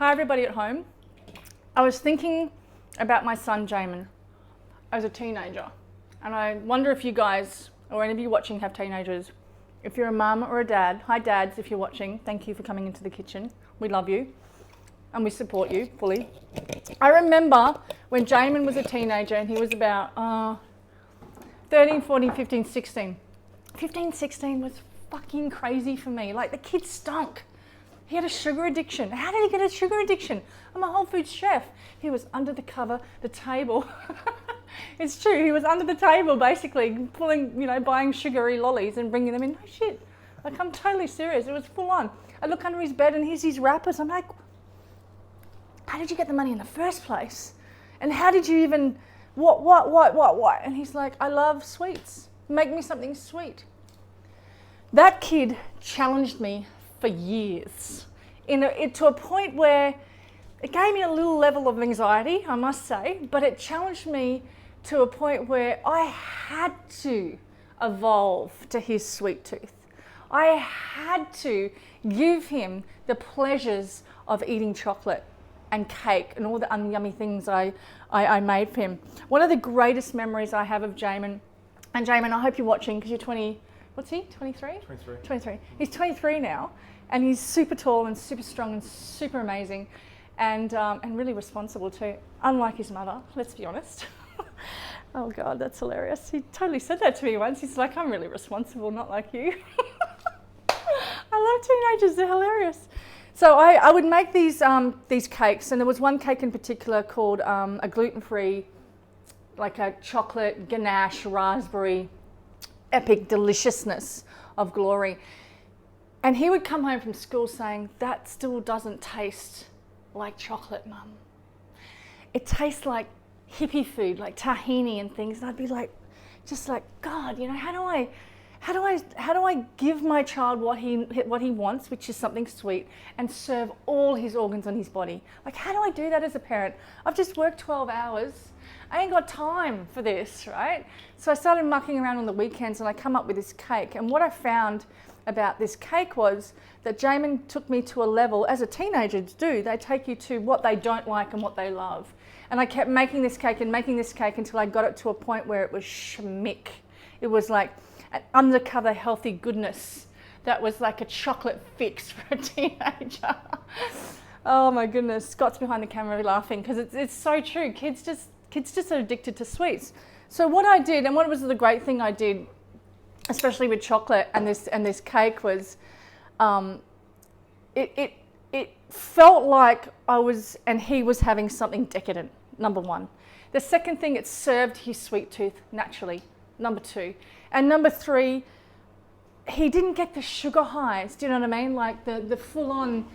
Hi everybody at home. I was thinking about my son Jayman as a teenager, and I wonder if you guys or any of you watching have teenagers. If you're a mum or a dad, hi dads if you're watching, thank you for coming into the kitchen. We love you and we support you fully. I remember when Jayman was a teenager and he was about 13, 14, 15, 16. 15, 16 was fucking crazy for me. Like, the kid stunk. He had a sugar addiction. How did he get a sugar addiction? I'm a Wholefood chef. He was under the table. It's true, he was under the table basically pulling, buying sugary lollies and bringing them in. No shit. Like, I'm totally serious. It was full on. I look under his bed and here's these wrappers. I'm like, how did you get the money in the first place? And how did you even, what? And he's like, I love sweets. Make me something sweet. That kid challenged me for years, to a point where it gave me a little level of anxiety, I must say, but it challenged me to a point where I had to evolve to his sweet tooth. I had to give him the pleasures of eating chocolate and cake and all the yummy things I made for him. One of the greatest memories I have of Jayman, and Jayman, I hope you're watching because you're 20, what's he, 23? 23. 23. He's 23 now. And he's super tall and super strong and super amazing and really responsible too, unlike his mother, let's be honest. Oh God, that's hilarious. He totally said that to me once. He's like, I'm really responsible, not like you. I love teenagers, they're hilarious. So I would make these cakes, and there was one cake in particular called a gluten-free, like a chocolate ganache raspberry epic deliciousness of glory. And he would come home from school saying, that still doesn't taste like chocolate, Mum. It tastes like hippie food, like tahini and things. And I'd be like, just like, God, how do I give my child what he wants, which is something sweet, and serve all his organs on his body? Like, how do I do that as a parent? I've just worked 12 hours. I ain't got time for this, right? So I started mucking around on the weekends and I come up with this cake. And what I found about this cake was that Jayman took me to a level, as a teenager do, they take you to what they don't like and what they love. And I kept making this cake until I got it to a point where it was schmick. It was like an undercover healthy goodness that was like a chocolate fix for a teenager. Oh my goodness, Scott's behind the camera laughing because it's so true. Kids just are addicted to sweets. So what I did, and what was the great thing I did, especially with chocolate and this cake, was it felt like I was and he was having something decadent, number one. The second thing, it served his sweet tooth naturally, number two. And number three, he didn't get the sugar highs, do you know what I mean? Like the full-on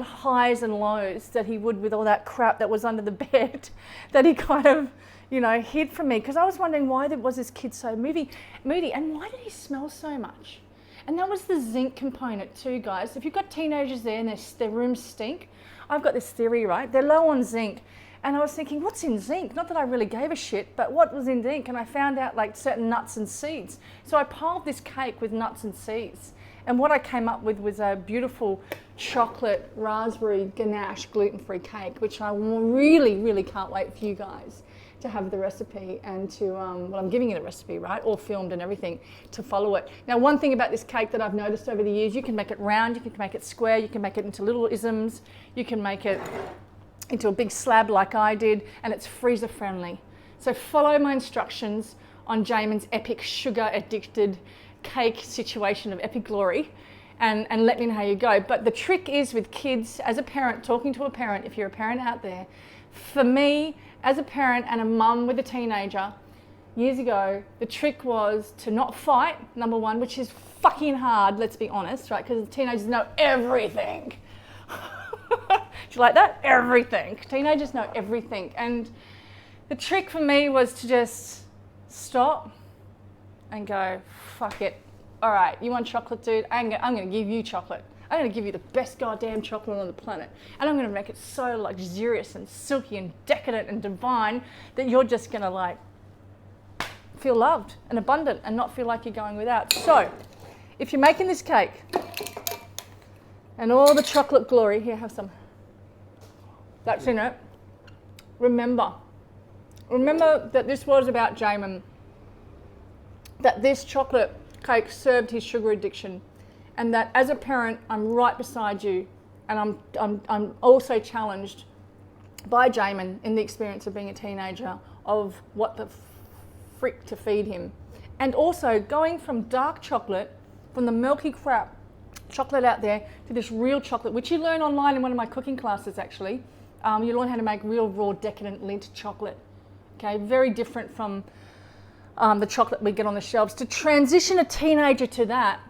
highs and lows that he would with all that crap that was under the bed that he kind of hid from me, because I was wondering why was this kid so moody, and why did he smell so much? And that was the zinc component too, guys. If you've got teenagers there and their rooms stink, I've got this theory, right? They're low on zinc. And I was thinking, what's in zinc? Not that I really gave a shit, but what was in zinc? And I found out like certain nuts and seeds. So I piled this cake with nuts and seeds. And what I came up with was a beautiful chocolate raspberry ganache gluten-free cake, which I really, really can't wait for you guys to have the recipe and to, I'm giving you the recipe, right? All filmed and everything to follow it. Now, one thing about this cake that I've noticed over the years, you can make it round, you can make it square, you can make it into little isms, you can make it into a big slab like I did, and it's freezer friendly. So follow my instructions on Jayman's epic sugar addicted cake situation of epic glory and let me know how you go. But the trick is with kids, as a parent, talking to a parent, if you're a parent out there, for me, as a parent and a mum with a teenager, years ago, the trick was to not fight, number one, which is fucking hard, let's be honest, right? Because teenagers know everything. Do you like that? Everything. Teenagers know everything. And the trick for me was to just stop and go, fuck it. All right, you want chocolate, dude? I'm going to give you chocolate. I'm going to give you the best goddamn chocolate on the planet. And I'm going to make it so luxurious and silky and decadent and divine that you're just going to like feel loved and abundant and not feel like you're going without. So if you're making this cake and all the chocolate glory, here, have some. that's in it. Remember that this was about Jayman, that this chocolate cake served his sugar addiction, and that as a parent, I'm right beside you, and I'm also challenged by Jayman in the experience of being a teenager of what the frick to feed him. And also going from dark chocolate, from the milky crap chocolate out there, to this real chocolate, which you learn online in one of my cooking classes actually. You learn how to make real raw decadent Lindt chocolate. Okay, very different from the chocolate we get on the shelves. To transition a teenager to that,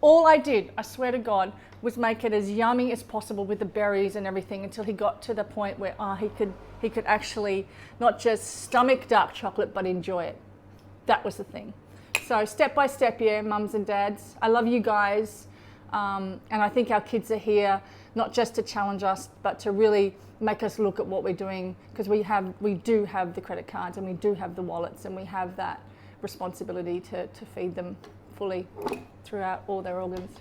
all I did, I swear to God, was make it as yummy as possible with the berries and everything until he got to the point where he could actually not just stomach dark chocolate but enjoy it. That was the thing. So step by step, yeah, mums and dads. I love you guys, and I think our kids are here not just to challenge us, but to really make us look at what we're doing, because we do have the credit cards and we do have the wallets and we have that responsibility to feed them fully throughout all their organs.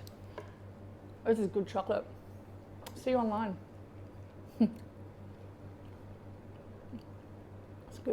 This is good chocolate. See you online.